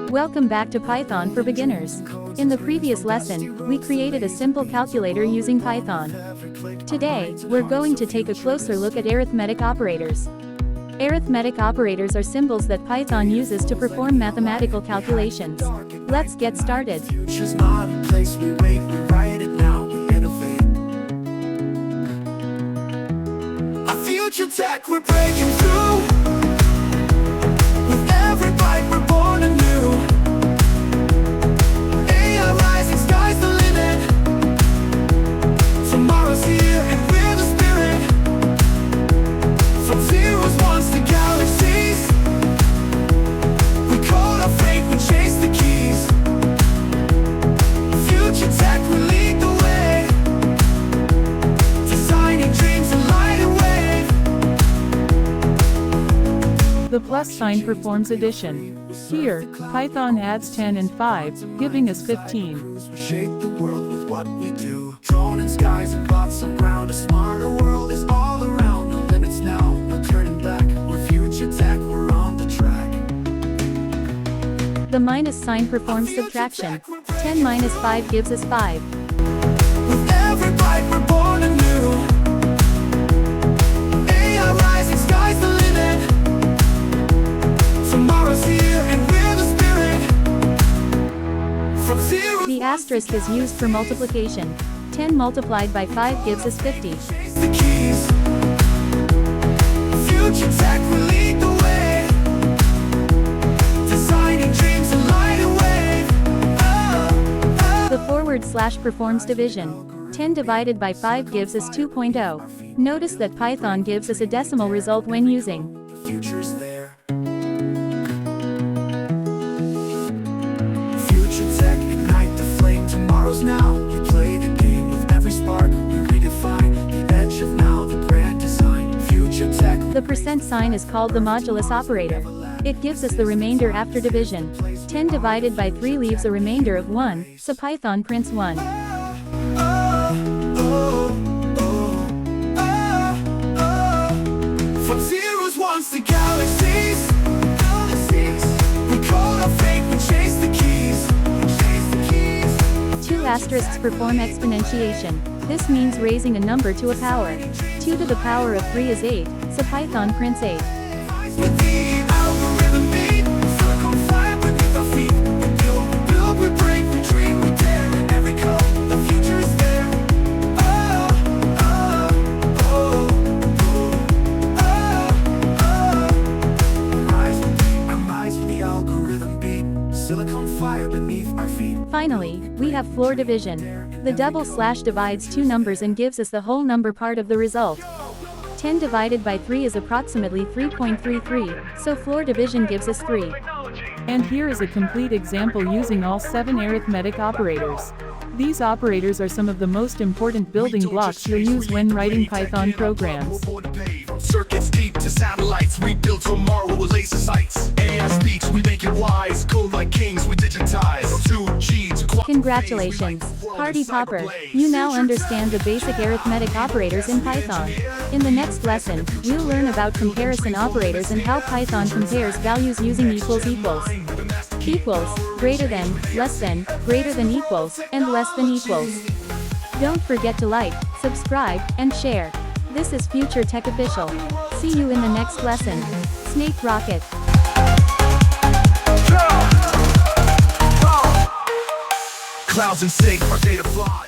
Welcome back to Python for Beginners. In the previous lesson, we created a simple calculator using Python. Today, we're going to take a closer look at arithmetic operators. Arithmetic operators are symbols that Python uses to perform mathematical calculations. Let's get started. Future's not a place we wait, we write it now, we innovate. Our future tech, we're breaking through. With every byte, we're born anew. AI rising, sky's the limit. Tomorrow's here, and we're the spirit. From zeros, ones to galaxies. We code our fate, we chase the keys. Future tech, we lead the way. Designing dreams and light and wave. The plus sign performs addition. Here, Python adds 10 and 5, giving us 15. Shape the world with what we do. Drone and skies and bots around. A smarter world is all around. No limits now, no turning back. We're future tech, we're on the track. The minus sign performs subtraction. 10 minus 5 gives us 5. With every byte, we're born anew. AI rising, sky's the limit. Tomorrow's here, and we're the spirit. From zero. The asterisk is used for multiplication. 10 multiplied by 5 gives us 50. Chase the keys. Future tech, we lead the way. Designing dreams and light and wave. The forward slash performs division. 10 divided by 5 gives us 2.0. Notice that Python gives us a decimal result when using. Future's there. Future tech, ignite the flame. Tomorrow's now. We play the game with every spark. We redefine the edge of now, the grand design. Future tech. The percent sign is called the modulus operator. It gives us the remainder after division. 10 divided by 3 leaves a remainder of 1, so Python prints 1. From zeros, ones to galaxies. We code our fate, we chase the keys. 2 asterisks perform exponentiation. This means raising a number to a power. 2 to the power of 3 is 8, so Python prints 8. With the algorithm beat, work on fire beneath our feet. We build, we break, we dream, we dare. In every code, the future is there. Rise with the algorithm beat. Silicon fire beneath our feet. Finally, we have floor division. The double slash divides two numbers and gives us the whole number part of the result. 10 divided by 3 is approximately 3.33, so floor division gives us 3. And here is a complete example using all 7 arithmetic operators. These operators are some of the most important building blocks you'll use when writing Python programs. From circuits deep to satellites, we build tomorrow with laser sights. AI speaks, we make it wise. Code like kings, we digitize. 2G to Congratulations, Party Popper! You now understand the basic arithmetic operators in Python. In the next lesson, we'll learn about comparison operators and how Python compares values using equals, greater than, less than, greater than equals, and less than equals. Don't forget to like, subscribe, and share. This is Future Tech Official. See you in the next lesson. Snake Rocket. clouds and sing, our data fly.